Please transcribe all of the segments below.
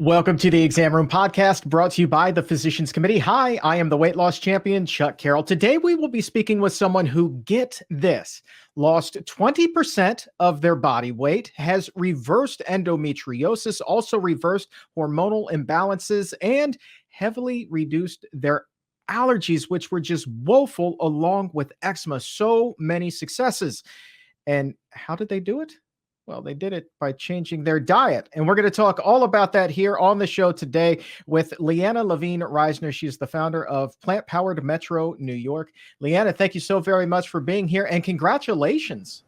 Welcome to the Exam Room Podcast, brought to you by the Physicians Committee. Hi, I am the weight loss champion, Chuck Carroll. Today, we will be speaking with someone who, get this, lost 20% of their body weight, has reversed endometriosis, also reversed hormonal imbalances, and heavily reduced their allergies, which were just woeful, along with eczema. So many successes. And how did they do it? Well, they did it by changing their diet. And we're going to talk all about that here on the show today with Lianna Levine Reisner. She's the founder of PlantPowered Metro NY. Lianna, thank you so very much for being here, and congratulations.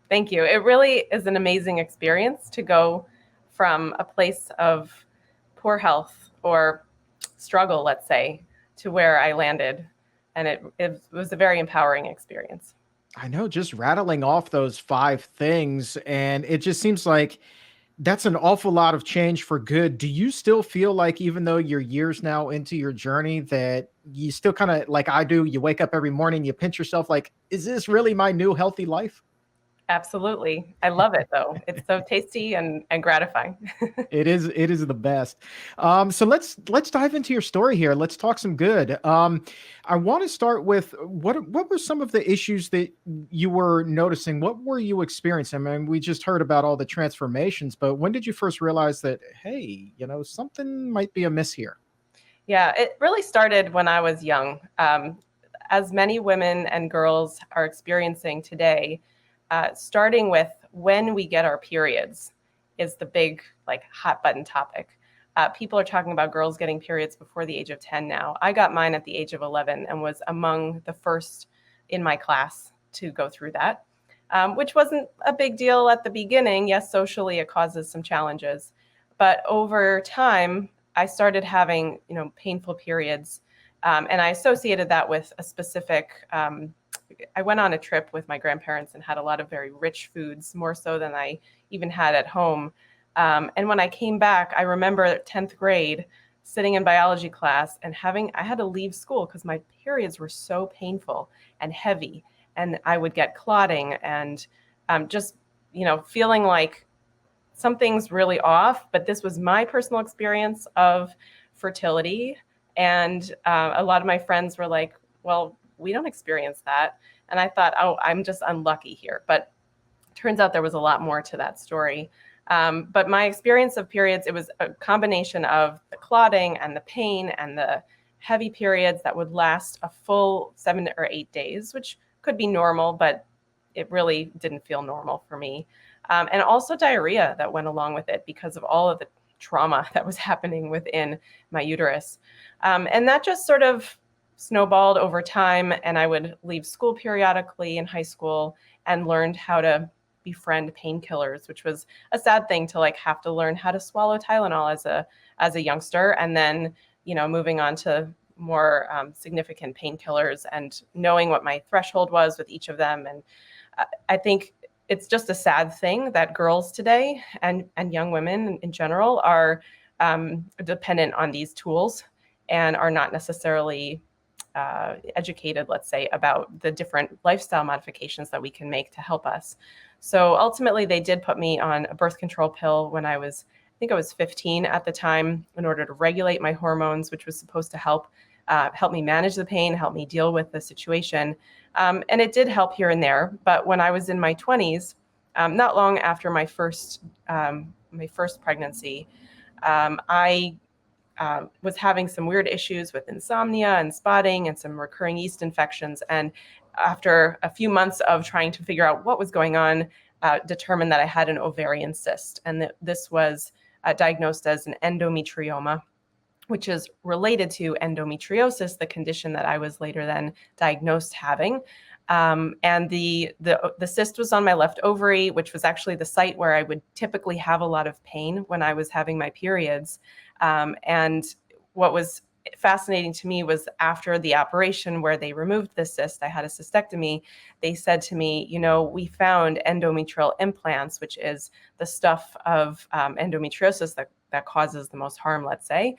Thank you. It really is an amazing experience to go from a place of poor health or struggle, let's say, to where I landed. And it was a very empowering experience. I know, just rattling off those 5 things, and it just seems like that's an awful lot of change for good. Do you still feel like, even though you're years now into your journey, that you still kind of, like I do, you wake up every morning, you pinch yourself like, is this really my new healthy life? Absolutely. I love it, though. It's so tasty and gratifying. It is the best. So let's dive into your story here. Let's talk some good. I want to start with what were some of the issues that you were noticing? What were you experiencing? I mean, we just heard about all the transformations, but when did you first realize that, hey, something might be amiss here? Yeah, it really started when I was young. As many women and girls are experiencing today, starting with when we get our periods is the big, hot button topic. People are talking about girls getting periods before the age of 10 now. I got mine at the age of 11 and was among the first in my class to go through that, which wasn't a big deal at the beginning. Yes, socially it causes some challenges, but over time I started having, painful periods, and I associated that with a specific I went on a trip with my grandparents and had a lot of very rich foods, more so than I even had at home. And when I came back, I remember 10th grade sitting in biology class and I had to leave school because my periods were so painful and heavy, and I would get clotting and just, feeling like something's really off. But this was my personal experience of fertility. And a lot of my friends were like, well, we don't experience that. And I thought, oh, I'm just unlucky here. But turns out there was a lot more to that story. But my experience of periods, it was a combination of the clotting and the pain and the heavy periods that would last a full 7 or 8 days, which could be normal, but it really didn't feel normal for me. And also diarrhea that went along with it because of all of the trauma that was happening within my uterus. And that just sort of snowballed over time, and I would leave school periodically in high school and learned how to befriend painkillers, which was a sad thing to have to learn how to swallow Tylenol as a youngster, and then moving on to more significant painkillers and knowing what my threshold was with each of them. And I think it's just a sad thing that girls today and young women in general are dependent on these tools and are not necessarily educated, let's say, about the different lifestyle modifications that we can make to help us. So ultimately, they did put me on a birth control pill when I think I was 15 at the time, in order to regulate my hormones, which was supposed to help me manage the pain, help me deal with the situation. And it did help here and there. But when I was in my 20s, not long after my first pregnancy, I was having some weird issues with insomnia and spotting and some recurring yeast infections. And after a few months of trying to figure out what was going on, determined that I had an ovarian cyst. And this was diagnosed as an endometrioma, which is related to endometriosis, the condition that I was later then diagnosed having. And the cyst was on my left ovary, which was actually the site where I would typically have a lot of pain when I was having my periods. And what was fascinating to me was, after the operation where they removed the cyst, I had a cystectomy. They said to me, we found endometrial implants, which is the stuff of endometriosis that causes the most harm, let's say.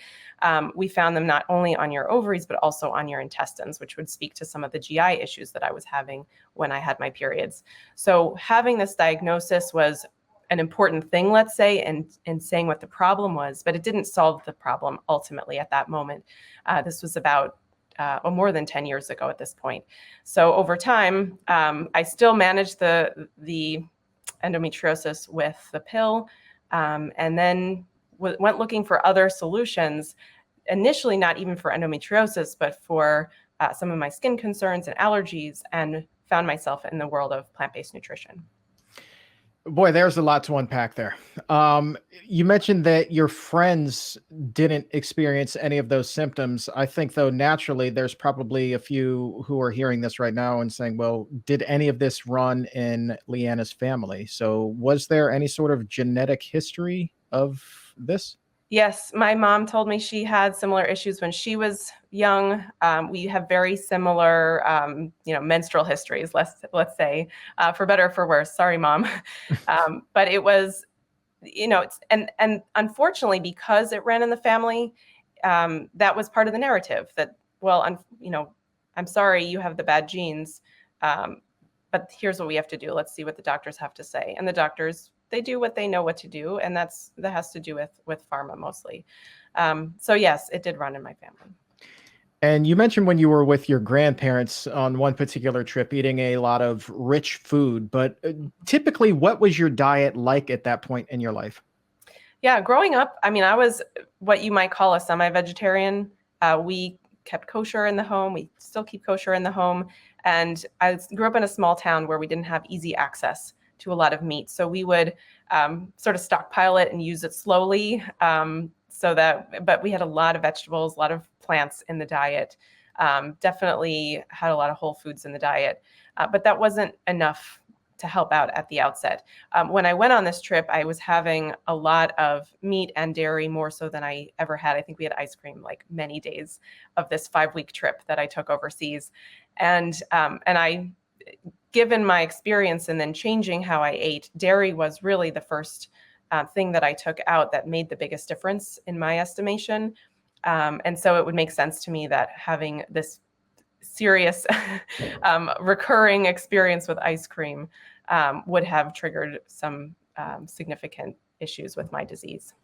We found them not only on your ovaries, but also on your intestines, which would speak to some of the GI issues that I was having when I had my periods. So having this diagnosis was an important thing, let's say, in saying what the problem was, but it didn't solve the problem ultimately at that moment. This was about more than 10 years ago at this point. So over time, I still managed the endometriosis with the pill, and then went looking for other solutions, initially not even for endometriosis, but for some of my skin concerns and allergies, and found myself in the world of plant-based nutrition. Boy, there's a lot to unpack there. You mentioned that your friends didn't experience any of those symptoms. I think, though, naturally, there's probably a few who are hearing this right now and saying, well, did any of this run in Lianna's family? So was there any sort of genetic history of this? Yes, my mom told me she had similar issues when she was young. We have very similar, menstrual histories. Let's say, for better or for worse. Sorry, Mom, but it was, and unfortunately, because it ran in the family, that was part of the narrative. That, well, I'm sorry, you have the bad genes, but here's what we have to do. Let's see what the doctors have to say, and the doctors, they do what they know what to do, and that has to do with pharma mostly. So yes, it did run in my family. And you mentioned when you were with your grandparents on one particular trip, eating a lot of rich food, but typically, what was your diet like at that point in your life? Yeah, growing up, I mean, I was what you might call a semi-vegetarian. We kept kosher in the home. We still keep kosher in the home. And I grew up in a small town where we didn't have easy access to a lot of meat. So we would sort of stockpile it and use it slowly. But we had a lot of vegetables, a lot of plants in the diet. Definitely had a lot of whole foods in the diet. But that wasn't enough to help out at the outset. When I went on this trip, I was having a lot of meat and dairy, more so than I ever had. I think we had ice cream like many days of this 5-week trip that I took overseas. And I, given my experience and then changing how I ate, dairy was really the first thing that I took out that made the biggest difference in my estimation. And so it would make sense to me that having this serious recurring experience with ice cream would have triggered some significant issues with my disease.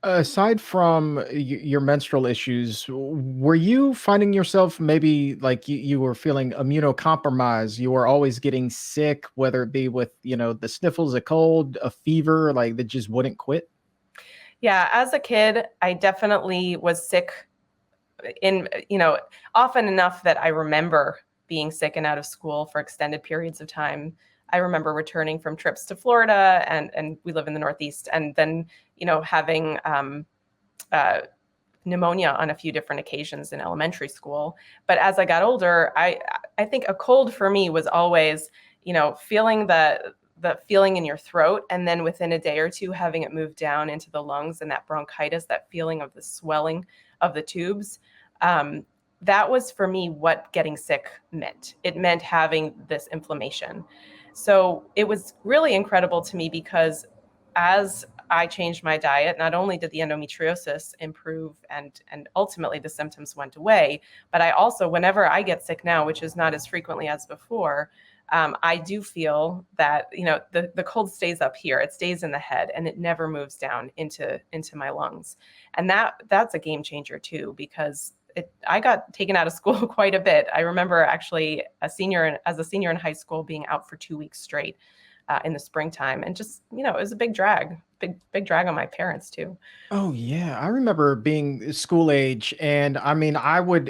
Aside from your menstrual issues, were you finding yourself maybe like you were feeling immunocompromised? You were always getting sick, whether it be with, the sniffles, a cold, a fever, like that just wouldn't quit? Yeah, as a kid, I definitely was sick often enough that I remember being sick and out of school for extended periods of time. I remember returning from trips to Florida, and we live in the Northeast, and then, having pneumonia on a few different occasions in elementary school. But as I got older, I think a cold for me was always, feeling the feeling in your throat, and then within a day or two, having it move down into the lungs, and that bronchitis, that feeling of the swelling of the tubes. That was for me what getting sick meant. It meant having this inflammation. So it was really incredible to me, because as I changed my diet, not only did the endometriosis improve and ultimately the symptoms went away, but I also, whenever I get sick now, which is not as frequently as before, I do feel that, the cold stays up here, it stays in the head, and it never moves down into my lungs. And that's a game changer too, because I got taken out of school quite a bit. I remember actually as a senior in high school being out for 2 weeks straight in the springtime, and just, it was a big drag on my parents too. Oh yeah, I remember being school age, and I mean,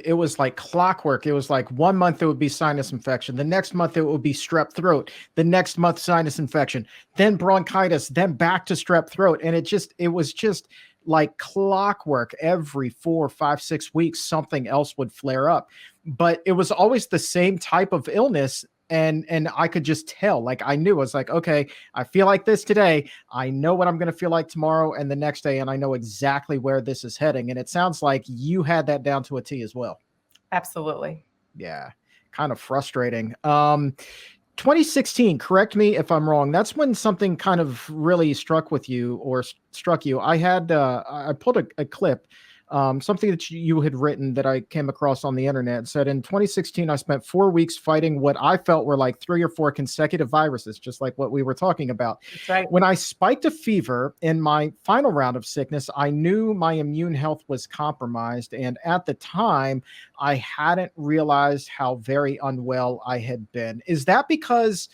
it was like clockwork. It was like 1 month it would be sinus infection, the next month it would be strep throat, the next month sinus infection, then bronchitis, then back to strep throat, and it was just like clockwork. Every 4, 5, 6 weeks, something else would flare up, but it was always the same type of illness. And I could just tell, like I knew, I was like, okay, I feel like this today. I know what I'm going to feel like tomorrow and the next day, and I know exactly where this is heading. And it sounds like you had that down to a T as well. Absolutely. Yeah, kind of frustrating. 2016, correct me if I'm wrong. That's when something kind of really struck you. I pulled a clip something that you had written that I came across on the internet. It said, in 2016, I spent 4 weeks fighting what I felt were like 3 or 4 consecutive viruses, just like what we were talking about. That's right. When I spiked a fever in my final round of sickness, I knew my immune health was compromised. And at the time, I hadn't realized how very unwell I had been. Is that because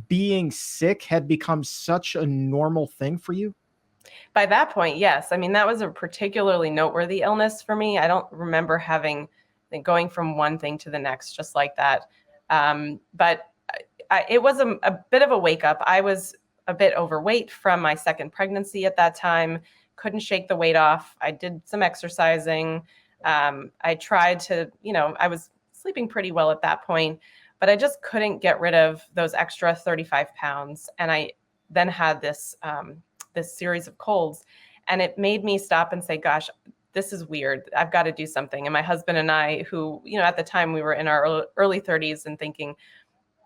being sick had become such a normal thing for you? By that point, yes. I mean, that was a particularly noteworthy illness for me. I don't remember going from one thing to the next just like that. But it was a bit of a wake up. I was a bit overweight from my second pregnancy at that time, couldn't shake the weight off. I did some exercising. I tried to, I was sleeping pretty well at that point, but I just couldn't get rid of those extra 35 pounds. And I then had this series of colds, and it made me stop and say, gosh, this is weird. I've got to do something. And my husband and I, who, at the time we were in our early 30s and thinking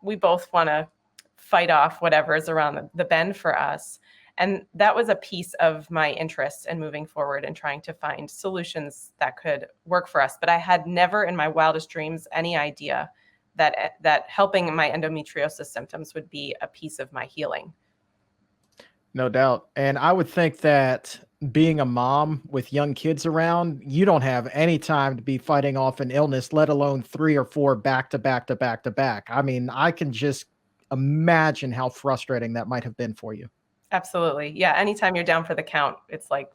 we both want to fight off whatever is around the bend for us. And that was a piece of my interest in moving forward and trying to find solutions that could work for us. But I had never in my wildest dreams any idea that helping my endometriosis symptoms would be a piece of my healing. No doubt. And I would think that being a mom with young kids around, you don't have any time to be fighting off an illness, let alone 3 or 4 back to back to back to back. I mean, I can just imagine how frustrating that might have been for you. Absolutely. Yeah. Anytime you're down for the count, it's like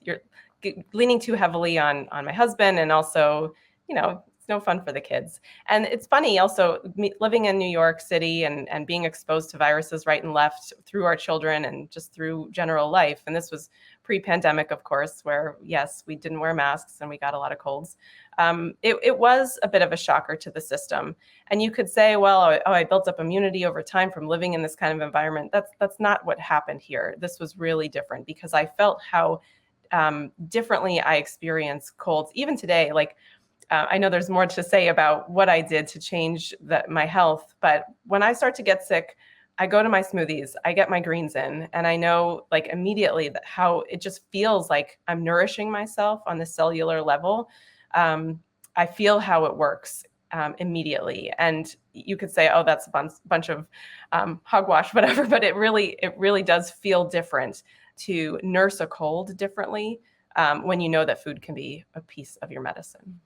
you're leaning too heavily on my husband, and also, it's no fun for the kids. And it's funny also living in New York City and being exposed to viruses right and left through our children and just through general life. And this was pre-pandemic, of course, where yes, we didn't wear masks and we got a lot of colds. It was a bit of a shocker to the system. And you could say, well, I built up immunity over time from living in this kind of environment. That's not what happened here. This was really different because I felt how differently I experience colds. Even today, like I know there's more to say about what I did to change my health, but when I start to get sick, I go to my smoothies, I get my greens in, and I know like immediately that how it just feels like I'm nourishing myself on the cellular level. I feel how it works immediately. And you could say, oh, that's a bunch of hogwash, whatever, but it really does feel different to nurse a cold differently when you know that food can be a piece of your medicine.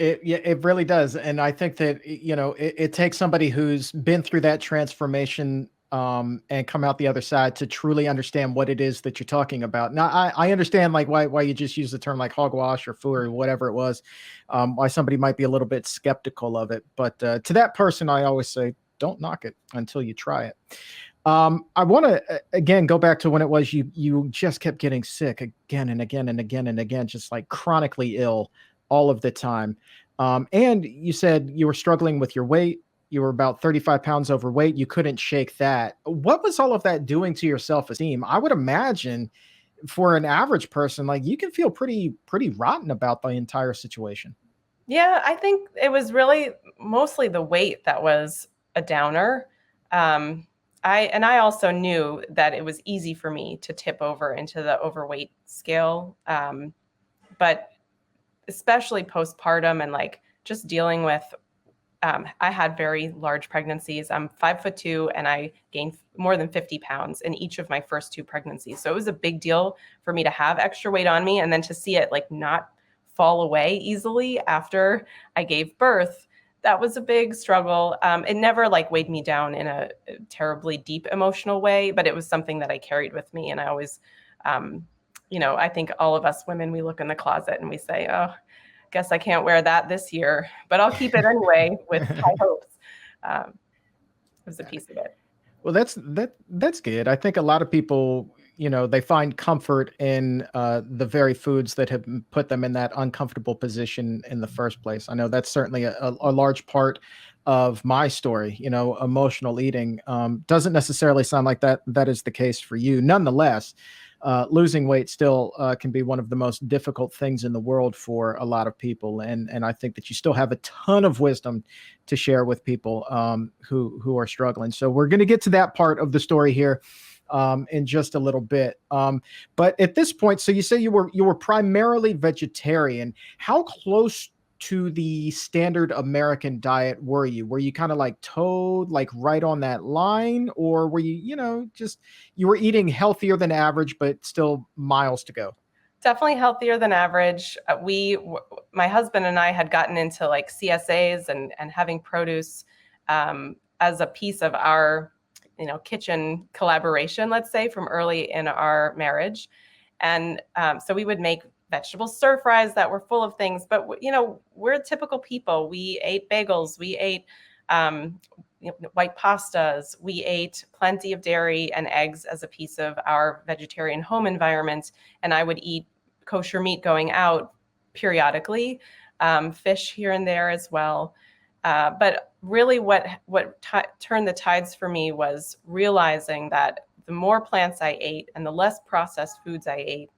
It really does. And I think that, it takes somebody who's been through that transformation and come out the other side to truly understand what it is that you're talking about. Now, I understand like why you just use the term like hogwash or foo or whatever it was, why somebody might be a little bit skeptical of it. But to that person, I always say, don't knock it until you try it. I want to, again, go back to when it was you just kept getting sick again and again and again and again, just like chronically ill all of the time. And you said you were struggling with your weight. You were about 35 pounds overweight. You couldn't shake that. What was all of that doing to your self-esteem? I would imagine for an average person, like you can feel pretty rotten about the entire situation. Yeah, I think it was really mostly the weight that was a downer. I also knew that it was easy for me to tip over into the overweight scale. But especially postpartum and like just dealing with, I had very large pregnancies. I'm 5'2" and I gained more than 50 pounds in each of my first 2 pregnancies. So it was a big deal for me to have extra weight on me and then to see it like not fall away easily after I gave birth. That was a big struggle. It never like weighed me down in a terribly deep emotional way, but it was something that I carried with me. And I always, I think all of us women, we look in the closet and we say, oh, guess I can't wear that this year, but I'll keep it anyway with high hopes. It was a piece of it. Well, that's good. I think a lot of people, they find comfort in the very foods that have put them in that uncomfortable position in the first place. I know that's certainly a large part of my story. Emotional eating doesn't necessarily sound like that is the case for you. Nonetheless, losing weight still can be one of the most difficult things in the world for a lot of people. And I think that you still have a ton of wisdom to share with people who are struggling. So we're going to get to that part of the story here in just a little bit. But at this point, so you say you were primarily vegetarian. How close to the standard American diet were you? Were you kind of like toed, like right on that line, or were you, just you were eating healthier than average, but still miles to go? Definitely healthier than average. My husband and I had gotten into like CSAs and having produce as a piece of our, kitchen collaboration, let's say, from early in our marriage. And so we would make vegetable stir fries that were full of things, but we're typical people. We ate bagels, we ate um, white pastas, we ate plenty of dairy and eggs as a piece of our vegetarian home environment, and I would eat kosher meat going out periodically, fish here and there as well. But really, what turned the tides for me was realizing that the more plants I ate and the less processed foods I ate,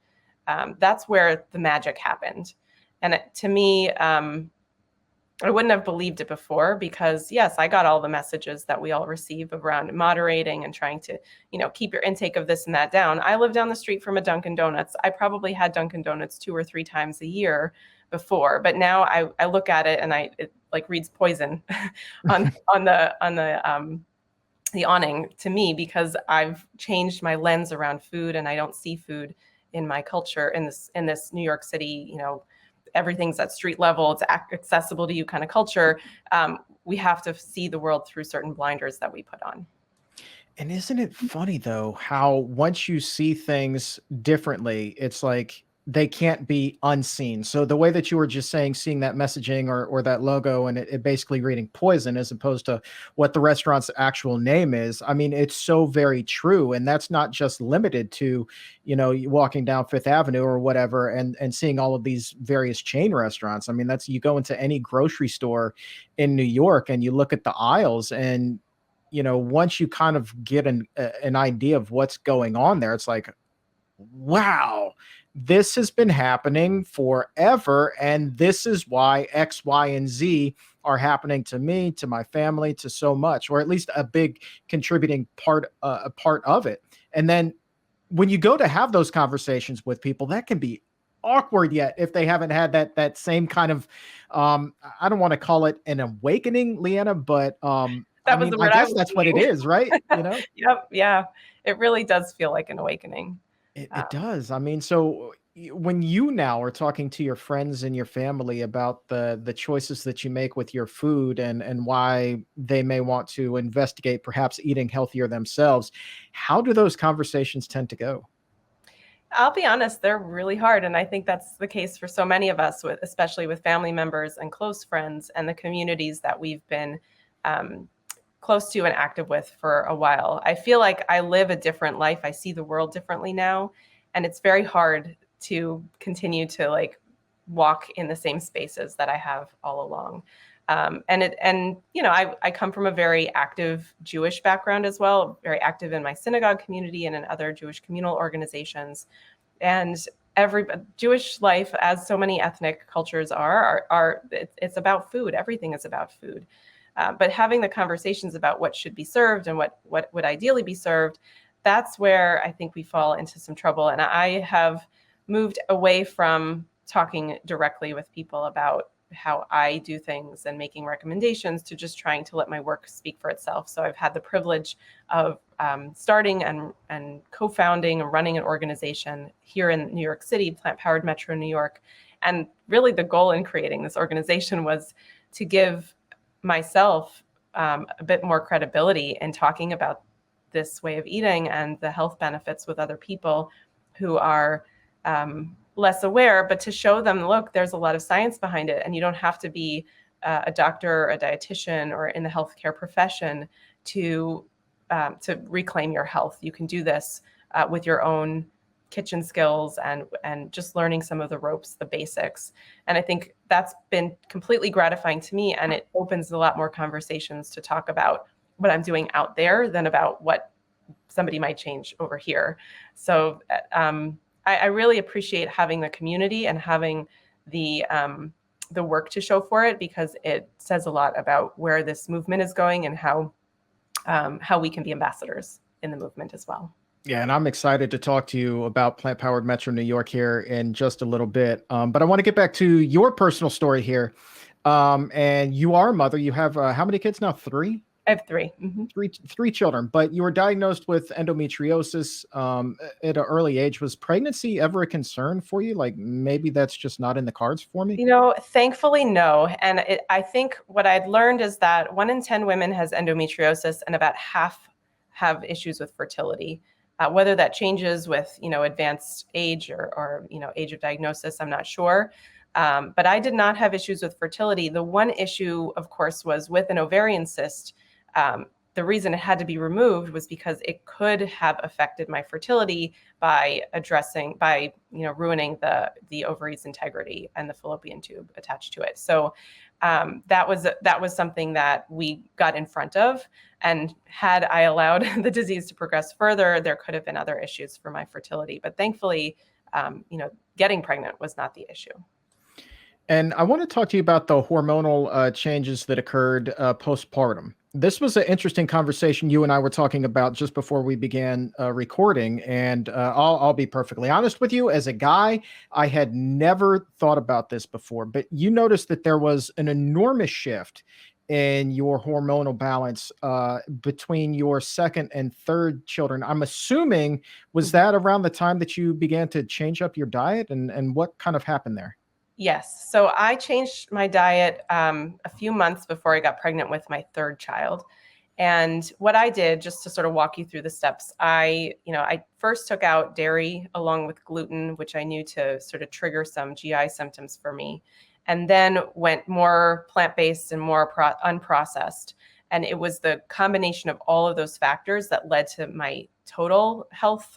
that's where the magic happened. And to me, I wouldn't have believed it before because, yes, I got all the messages that we all receive around moderating and trying to, keep your intake of this and that down. I live down the street from a Dunkin' Donuts. I probably had Dunkin' Donuts 2 or 3 times a year before, but now I look at it and it like reads poison on the awning to me because I've changed my lens around food and I don't see food in my culture in this New York City, everything's at street level, it's accessible to you kind of culture. We have to see the world through certain blinders that we put on. And isn't it funny though, how once you see things differently, it's like they can't be unseen. So the way that you were just saying, seeing that messaging or that logo and it basically reading poison as opposed to what the restaurant's actual name is. I mean, it's so very true. And that's not just limited to, you walking down Fifth Avenue or whatever and seeing all of these various chain restaurants. I mean, that's you go into any grocery store in New York and you look at the aisles and once you kind of get an idea of what's going on there, it's like, wow, this has been happening forever. And this is why X, Y, and Z are happening to me, to my family, to so much, or at least a big contributing a part of it. And then when you go to have those conversations with people, that can be awkward yet if they haven't had that same kind of I don't want to call it an awakening, Lianna, but That was the I word guess that's what it is, right? Yep. Yeah. It really does feel like an awakening. It does. I mean, so when you now are talking to your friends and your family about the choices that you make with your food and why they may want to investigate perhaps eating healthier themselves, how do those conversations tend to go? I'll be honest, they're really hard. And I think that's the case for so many of us, especially with family members and close friends and the communities that we've been um, close to and active with for a while. I feel like I live a different life. I see the world differently now. And it's very hard to continue to like walk in the same spaces that I have all along. I come from a very active Jewish background as well, very active in my synagogue community and in other Jewish communal organizations. And every Jewish life, as so many ethnic cultures it's about food. Everything is about food. But having the conversations about what should be served and what would ideally be served, that's where I think we fall into some trouble. And I have moved away from talking directly with people about how I do things and making recommendations to just trying to let my work speak for itself. So I've had the privilege of starting and co-founding and running an organization here in New York City, PlantPowered Metro NY. And really the goal in creating this organization was to give myself a bit more credibility in talking about this way of eating and the health benefits with other people who are less aware, but to show them, look, there's a lot of science behind it, and you don't have to be a doctor, or a dietitian, or in the healthcare profession to reclaim your health. You can do this with your own kitchen skills and just learning some of the ropes, the basics. And I think that's been completely gratifying to me, and it opens a lot more conversations to talk about what I'm doing out there than about what somebody might change over here. So I really appreciate having the community and having the work to show for it, because it says a lot about where this movement is going and how we can be ambassadors in the movement as well. Yeah, and I'm excited to talk to you about Plant-Powered Metro New York here in just a little bit. But I want to get back to your personal story here. And you are a mother. You have how many kids now? Three? I have 3. Mhm. Three children, but you were diagnosed with endometriosis at an early age. Was pregnancy ever a concern for you? Like maybe that's just not in the cards for me? Thankfully, no. And I think what I'd learned is that 1 in 10 women has endometriosis, and about half have issues with fertility. Whether that changes with, advanced age or age of diagnosis, I'm not sure. But I did not have issues with fertility. The one issue, of course, was with an ovarian cyst. The reason it had to be removed was because it could have affected my fertility by ruining the ovaries integrity and the fallopian tube attached to it. So that was something that we got in front of. And had I allowed the disease to progress further, there could have been other issues for my fertility. But thankfully, getting pregnant was not the issue. And I want to talk to you about the hormonal changes that occurred postpartum. This was an interesting conversation you and I were talking about just before we began recording. And I'll be perfectly honest with you. As a guy, I had never thought about this before, but you noticed that there was an enormous shift in your hormonal balance between your second and third children. I'm assuming, was that around the time that you began to change up your diet, and what kind of happened there? Yes. So I changed my diet a few months before I got pregnant with my third child. And what I did, just to sort of walk you through the steps, I first took out dairy along with gluten, which I knew to sort of trigger some GI symptoms for me, and then went more plant-based and more unprocessed. And it was the combination of all of those factors that led to my total health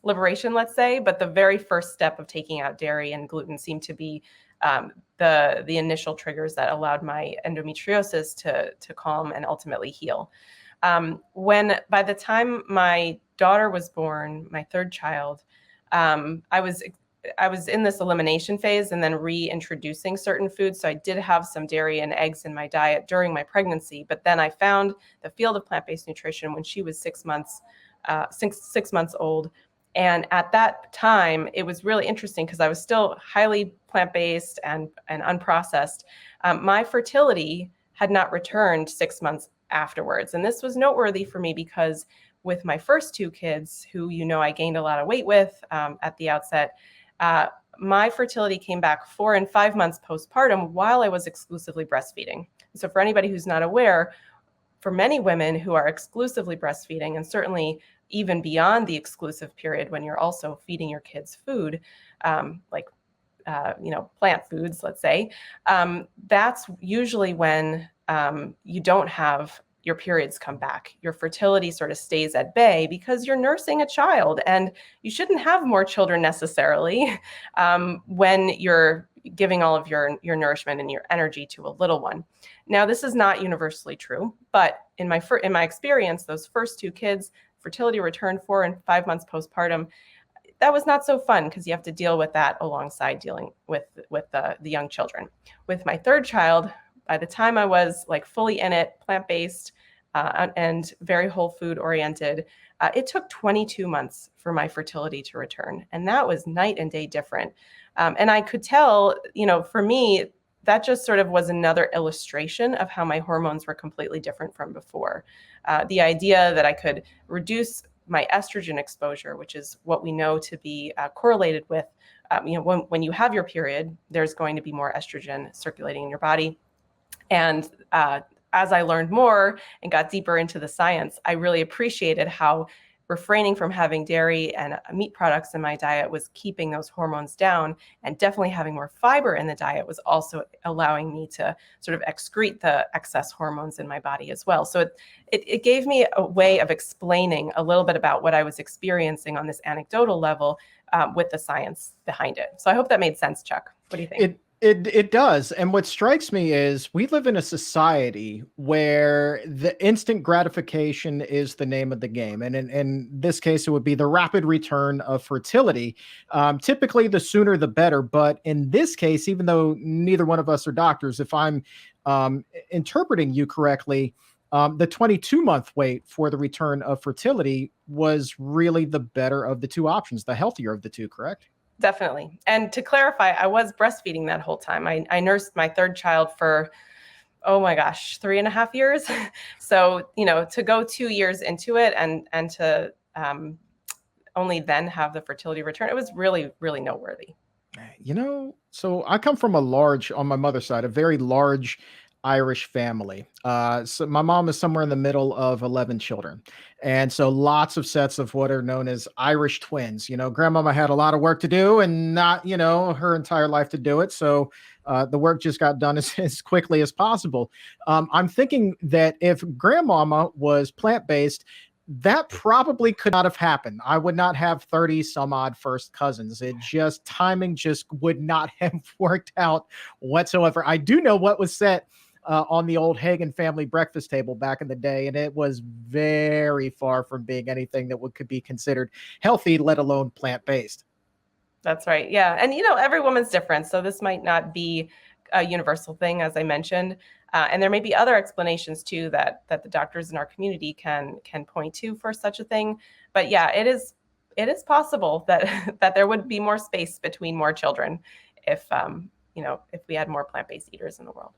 liberation, let's say. But the very first step of taking out dairy and gluten seemed to be the initial triggers that allowed my endometriosis to calm and ultimately heal. When by the time my daughter was born, my third child, I was in this elimination phase and then reintroducing certain foods. So I did have some dairy and eggs in my diet during my pregnancy, but then I found the field of plant-based nutrition when she was 6 months, 6 months old. And at that time, it was really interesting because I was still highly plant-based and unprocessed. My fertility had not returned 6 months afterwards. And this was noteworthy for me because with my first 2 kids, who I gained a lot of weight with at the outset, my fertility came back 4 and 5 months postpartum while I was exclusively breastfeeding. So for anybody who's not aware, for many women who are exclusively breastfeeding, and certainly even beyond the exclusive period when you're also feeding your kids food, plant foods, let's say, that's usually when you don't have your periods come back. Your fertility sort of stays at bay because you're nursing a child, and you shouldn't have more children necessarily when you're giving all of your nourishment and your energy to a little one. Now, this is not universally true, but in my experience, those first 2 kids, fertility returned 4 and 5 months postpartum. That was not so fun because you have to deal with that alongside dealing with the young children. With my third child, by the time I was fully in it, plant-based and very whole food oriented, it took 22 months for my fertility to return. And that was night and day different. And I could tell, for me, that just sort of was another illustration of how my hormones were completely different from before. The idea that I could reduce my estrogen exposure, which is what we know to be correlated with, when you have your period, there's going to be more estrogen circulating in your body. And as I learned more and got deeper into the science, I really appreciated how refraining from having dairy and meat products in my diet was keeping those hormones down, and definitely having more fiber in the diet was also allowing me to sort of excrete the excess hormones in my body as well. So it gave me a way of explaining a little bit about what I was experiencing on this anecdotal level with the science behind it. So I hope that made sense, Chuck. What do you think? It does. And what strikes me is we live in a society where the instant gratification is the name of the game. And in this case, it would be the rapid return of fertility. Typically, the sooner the better. But in this case, even though neither one of us are doctors, if I'm interpreting you correctly, The 22-month wait for the return of fertility was really the better of the two options, the healthier of the two, correct? Definitely. And to clarify, I was breastfeeding that whole time. I nursed my third child for, oh my gosh, 3.5 years. So, to go 2 years into it and to only then have the fertility return, it was really, really noteworthy. So I come from on my mother's side, a very large Irish family. So my mom is somewhere in the middle of 11 children. And so lots of sets of what are known as Irish twins. Grandmama had a lot of work to do and not, her entire life to do it. So the work just got done as quickly as possible. I'm thinking that if grandmama was plant-based, that probably could not have happened. I would not have 30 some odd first cousins. Timing just would not have worked out whatsoever. I do know what was set on the old Hagen family breakfast table back in the day, and it was very far from being anything that could be considered healthy, let alone plant-based. That's right. Yeah. And, every woman's different. So this might not be a universal thing, as I mentioned. And there may be other explanations too that the doctors in our community can point to for such a thing. But yeah, it is possible that that there would be more space between more children if if we had more plant-based eaters in the world.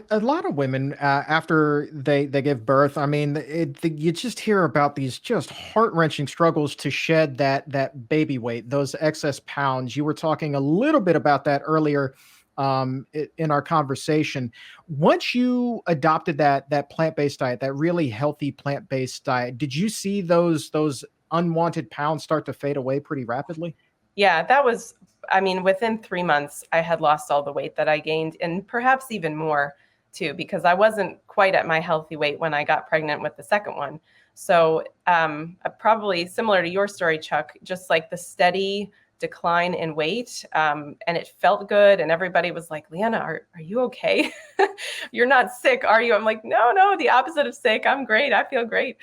A lot of women after they give birth, I mean, you just hear about these just heart-wrenching struggles to shed that baby weight, those excess pounds. You were talking a little bit about that earlier in our conversation. Once you adopted that plant-based diet, that really healthy plant-based diet, did you see those unwanted pounds start to fade away pretty rapidly? Yeah, within 3 months, I had lost all the weight that I gained, and perhaps even more too, because I wasn't quite at my healthy weight when I got pregnant with the second one. So probably similar to your story, Chuck, just like the steady decline in weight, and it felt good, and everybody was like, Lianna, are you okay? You're not sick, are you? I'm like, no, the opposite of sick. I'm great. I feel great.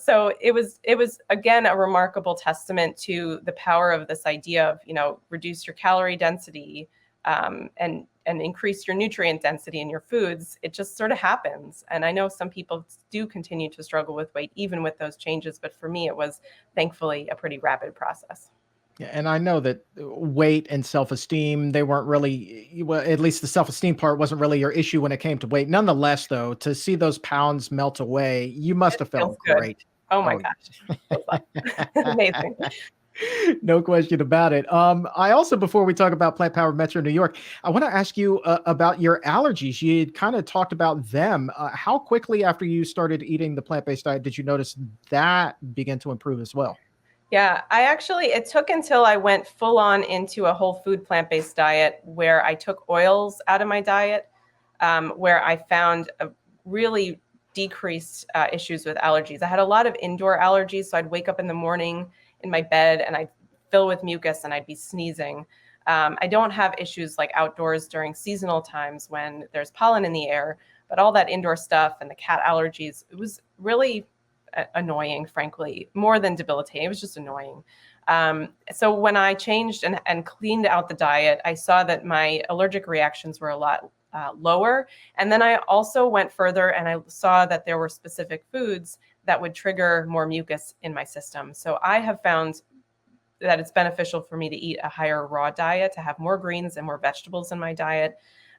So it was again a remarkable testament to the power of this idea of reduce your calorie density, and increase your nutrient density in your foods. It just sort of happens. And I know some people do continue to struggle with weight even with those changes, but for me it was thankfully a pretty rapid process. Yeah, and I know that weight and self-esteem, they weren't really, well, at least the self-esteem part wasn't really your issue when it came to weight. Nonetheless, though, to see those pounds melt away, you must have Feels felt good. great. Oh my gosh. Amazing. No question about it. I also, before we talk about Plant Powered Metro New York, I want to ask you about your allergies. You kind of talked about them. How quickly after you started eating the plant-based diet did you notice that begin to improve as well? Yeah, it took until I went full on into a whole food plant-based diet where I took oils out of my diet, where I found a really decreased issues with allergies. I had a lot of indoor allergies, so I'd wake up in the morning in my bed and I'd fill with mucus and I'd be sneezing. I don't have issues like outdoors during seasonal times when there's pollen in the air, but all that indoor stuff and the cat allergies, it was really annoying, frankly, more than debilitating. It was just annoying. So when I changed and cleaned out the diet, I saw that my allergic reactions were a lot lower. And then I also went further and I saw that there were specific foods that would trigger more mucus in my system. So I have found that it's beneficial for me to eat a higher raw diet, to have more greens and more vegetables in my diet.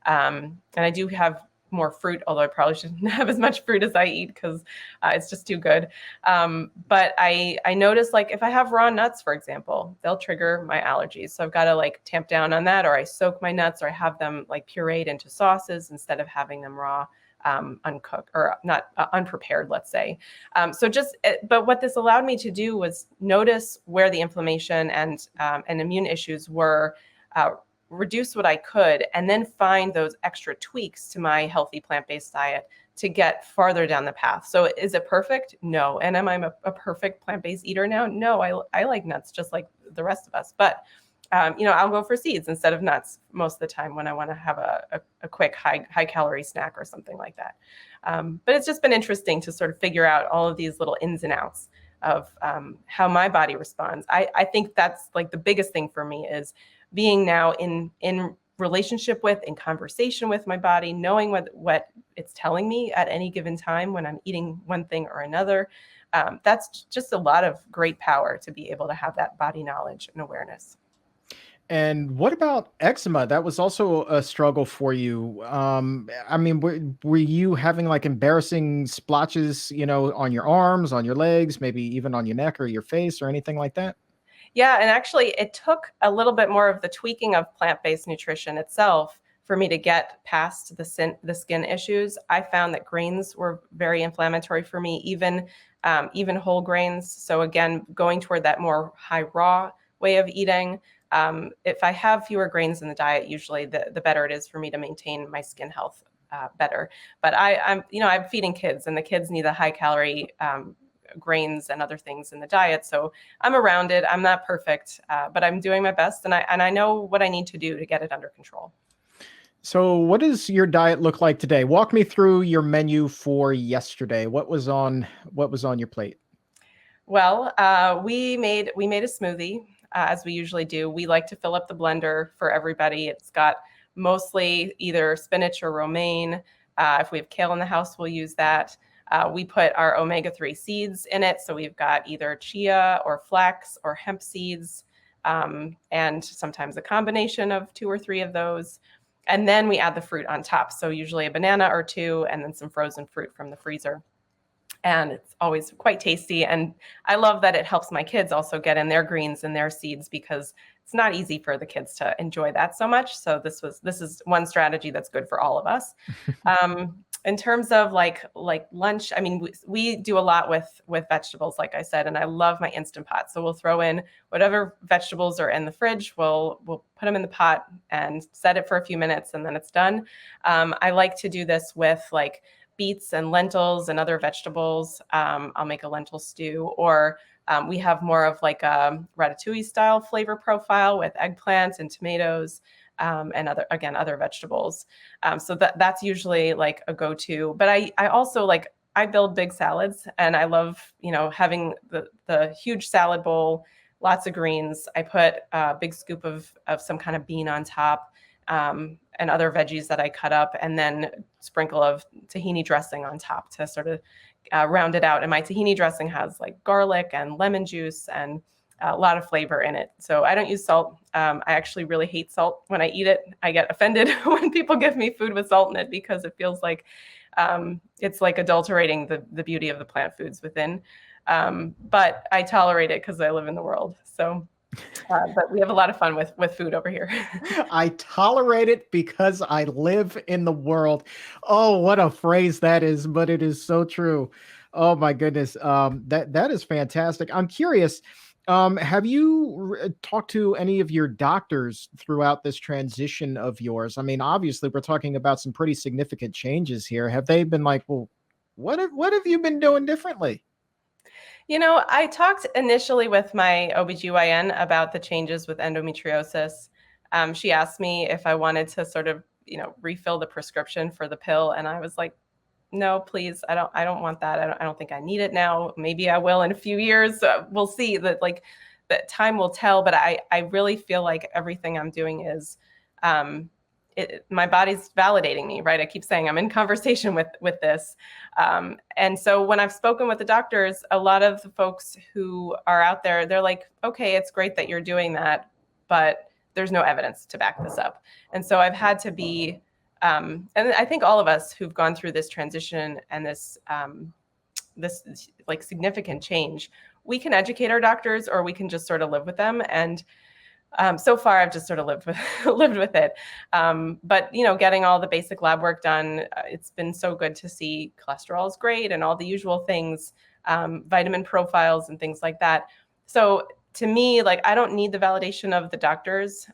And I do have more fruit, although I probably shouldn't have as much fruit as I eat because it's just too good. But I notice, like, if I have raw nuts, for example, they'll trigger my allergies. So I've got to like tamp down on that, or I soak my nuts, or I have them like pureed into sauces instead of having them raw, uncooked or not unprepared, let's say. But what this allowed me to do was notice where the inflammation and immune issues were, reduce what I could, and then find those extra tweaks to my healthy plant-based diet to get farther down the path. So is it perfect? No. And am I a perfect plant-based eater now? No, I like nuts just like the rest of us. But, I'll go for seeds instead of nuts most of the time when I want to have a quick high calorie snack or something like that. But it's just been interesting to sort of figure out all of these little ins and outs of how my body responds. I think that's like the biggest thing for me is being now in relationship with, in conversation with my body, knowing what it's telling me at any given time when I'm eating one thing or another. That's just a lot of great power to be able to have that body knowledge and awareness. And what about eczema? That was also a struggle for you. I mean, were you having like embarrassing splotches, on your arms, on your legs, maybe even on your neck or your face or anything like that? Yeah, and actually it took a little bit more of the tweaking of plant-based nutrition itself for me to get past the skin issues. I found that grains were very inflammatory for me, even whole grains. So again, going toward that more high raw way of eating. If I have fewer grains in the diet, usually the better it is for me to maintain my skin health better. But I'm feeding kids, and the kids need the high calorie grains and other things in the diet. So I'm around it. I'm not perfect, but I'm doing my best, and I know what I need to do to get it under control. So what does your diet look like today? Walk me through your menu for yesterday. What was on your plate? Well, we made a smoothie, as we usually do. We like to fill up the blender for everybody. It's got mostly either spinach or romaine. If we have kale in the house, we'll use that. We put our omega-3 seeds in it. So we've got either chia or flax or hemp seeds, and sometimes a combination of 2 or 3 of those. And then we add the fruit on top. So usually a banana or 2, and then some frozen fruit from the freezer. And it's always quite tasty. And I love that it helps my kids also get in their greens and their seeds, because it's not easy for the kids to enjoy that so much. So this is one strategy that's good for all of us. In terms of like lunch, I mean, we do a lot with vegetables, like I said, and I love my Instant Pot. So we'll throw in whatever vegetables are in the fridge. We'll put them in the pot and set it for a few minutes, and then it's done. I like to do this with like beets and lentils and other vegetables. I'll make a lentil stew, or we have more of like a ratatouille style flavor profile with eggplants and tomatoes. And other vegetables. So that's usually like a go-to. But I also I build big salads, and I love, having the huge salad bowl, lots of greens. I put a big scoop of some kind of bean on top, and other veggies that I cut up, and then sprinkle of tahini dressing on top to sort of round it out. And my tahini dressing has like garlic and lemon juice and a lot of flavor in it. So I don't use salt. I actually really hate salt when I eat it. I get offended when people give me food with salt in it, because it feels like it's like adulterating the beauty of the plant foods within. But I tolerate it because I live in the world. So, but we have a lot of fun with food over here. I tolerate it because I live in the world. Oh, what a phrase that is, but it is so true. Oh my goodness. That is fantastic. I'm curious. Have you talked to any of your doctors throughout this transition of yours? I mean, obviously, we're talking about some pretty significant changes here. Have they been like, well, what have you been doing differently? I talked initially with my OBGYN about the changes with endometriosis. She asked me if I wanted to sort of, refill the prescription for the pill. And I was like, no, please. I don't want that. I don't think I need it now. Maybe I will in a few years. We'll see. That time will tell. But I really feel like everything I'm doing is, my body's validating me, right? I keep saying I'm in conversation with this. And so when I've spoken with the doctors, a lot of the folks who are out there, they're like, okay, it's great that you're doing that, but there's no evidence to back this up. And so I've had to be, and I think all of us who've gone through this transition and this like significant change, we can educate our doctors, or we can just sort of live with them. And so far, I've just sort of lived with it. But getting all the basic lab work done, it's been so good to see cholesterol is great and all the usual things, vitamin profiles and things like that. So to me, I don't need the validation of the doctors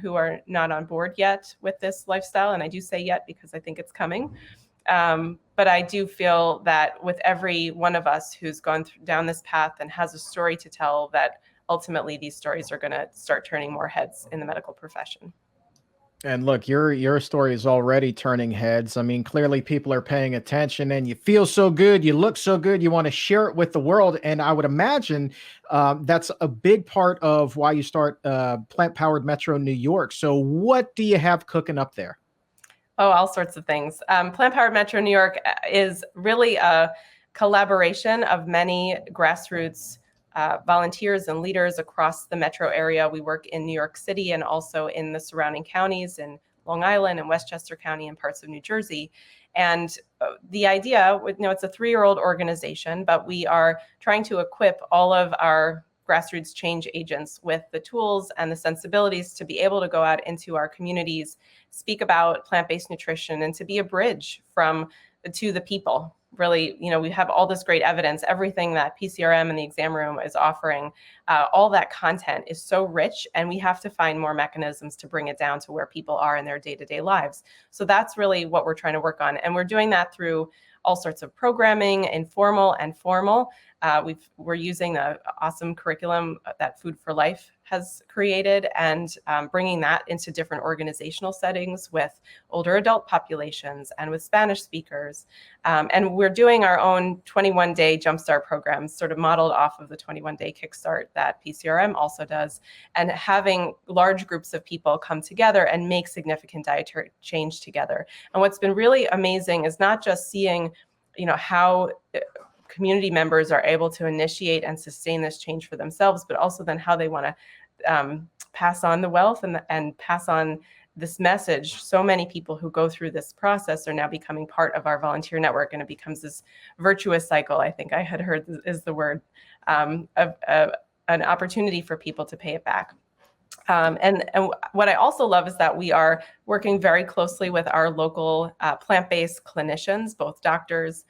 who are not on board yet with this lifestyle. And I do say yet because I think it's coming. But I do feel that with every one of us who's gone down this path and has a story to tell, that ultimately these stories are going to start turning more heads in the medical profession. And look, your story is already turning heads. I mean, clearly people are paying attention, and you feel so good, you look so good, you want to share it with the world. And I would imagine that's a big part of why you start Plant Powered Metro New York. So, what do you have cooking up there? Oh, all sorts of things. PlantPowered Metro New York is really a collaboration of many grassroots volunteers and leaders across the metro area. We work in New York City and also in the surrounding counties in Long Island and Westchester County and parts of New Jersey. And the idea, it's a 3-year-old organization, but we are trying to equip all of our grassroots change agents with the tools and the sensibilities to be able to go out into our communities, speak about plant-based nutrition, and to be a bridge to the people. Really, we have all this great evidence. Everything that PCRM and the exam room is offering, all that content is so rich, and we have to find more mechanisms to bring it down to where people are in their day-to-day lives. So that's really what we're trying to work on. And we're doing that through all sorts of programming, informal and formal. We're using the awesome curriculum that Food for Life has created, and bringing that into different organizational settings with older adult populations and with Spanish speakers. And we're doing our own 21-day Jumpstart programs, sort of modeled off of the 21-day Kickstart that PCRM also does, and having large groups of people come together and make significant dietary change together. And what's been really amazing is not just seeing, how community members are able to initiate and sustain this change for themselves, but also then how they want to pass on the wealth and pass on this message. So many people who go through this process are now becoming part of our volunteer network, and it becomes this virtuous cycle, I think I had heard is the word, of an opportunity for people to pay it back. And what I also love is that we are working very closely with our local plant-based clinicians, both doctors,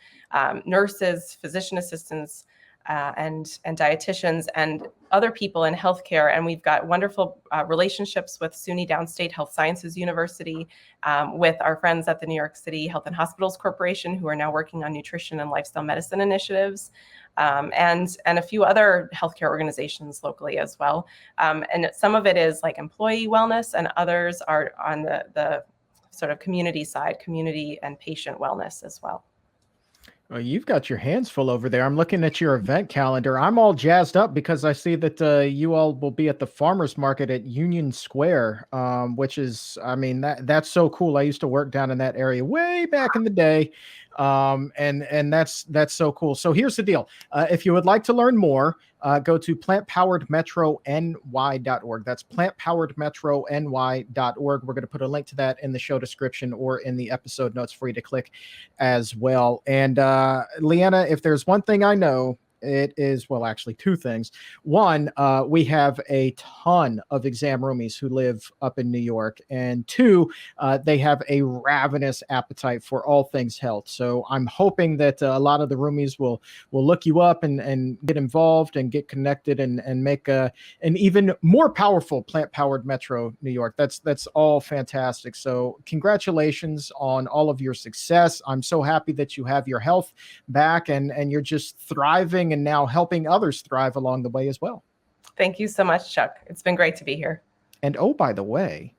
nurses, physician assistants, and dietitians, and other people in healthcare. And we've got wonderful relationships with SUNY Downstate Health Sciences University, with our friends at the New York City Health and Hospitals Corporation, who are now working on nutrition and lifestyle medicine initiatives, and a few other healthcare organizations locally as well. And some of it is like employee wellness, and others are on the sort of community side, community and patient wellness as well. Well, you've got your hands full over there. I'm looking at your event calendar. I'm all jazzed up because I see that you all will be at the farmers market at Union Square, which is, I mean, that's so cool. I used to work down in that area way back in the day, and that's so cool. So here's the deal: if you would like to learn more, go to plantpoweredmetrony.org. That's plantpoweredmetrony.org. We're going to put a link to that in the show description or in the episode notes for you to click as well. And Lianna, if there's one thing I know, it is, well, actually two things. One, we have a ton of exam roomies who live up in New York. And two, they have a ravenous appetite for all things health. So I'm hoping that a lot of the roomies will look you up and get involved and get connected and make an even more powerful plant-powered Metro New York. That's all fantastic. So congratulations on all of your success. I'm so happy that you have your health back and you're just thriving and now helping others thrive along the way as well. Thank you so much, Chuck. It's been great to be here. And oh, by the way,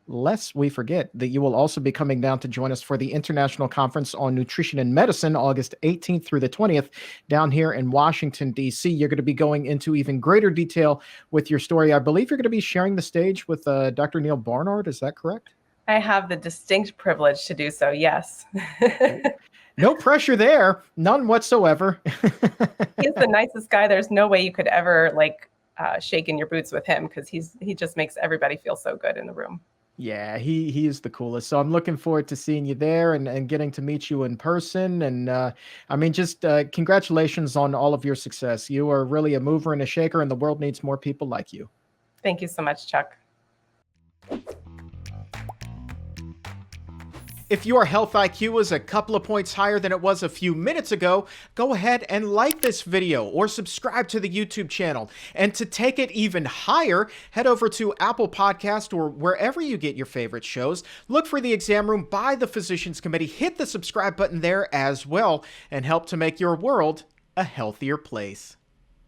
lest we forget that you will also be coming down to join us for the International Conference on Nutrition and Medicine, August 18th through the 20th, down here in Washington, D.C. You're going to be going into even greater detail with your story. I believe you're going to be sharing the stage with Dr. Neil Barnard. Is that correct? I have the distinct privilege to do so, yes. No pressure there. None whatsoever. He's the nicest guy. There's no way you could ever shake in your boots with him, because he just makes everybody feel so good in the room. Yeah, he is the coolest. So I'm looking forward to seeing you there and getting to meet you in person. And I mean, just congratulations on all of your success. You are really a mover and a shaker, and the world needs more people like you. Thank you so much, Chuck. If your health IQ is a couple of points higher than it was a few minutes ago, go ahead and like this video or subscribe to the YouTube channel. And to take it even higher, head over to Apple Podcast or wherever you get your favorite shows. Look for The Exam Room by the Physicians Committee. Hit the subscribe button there as well and help to make your world a healthier place.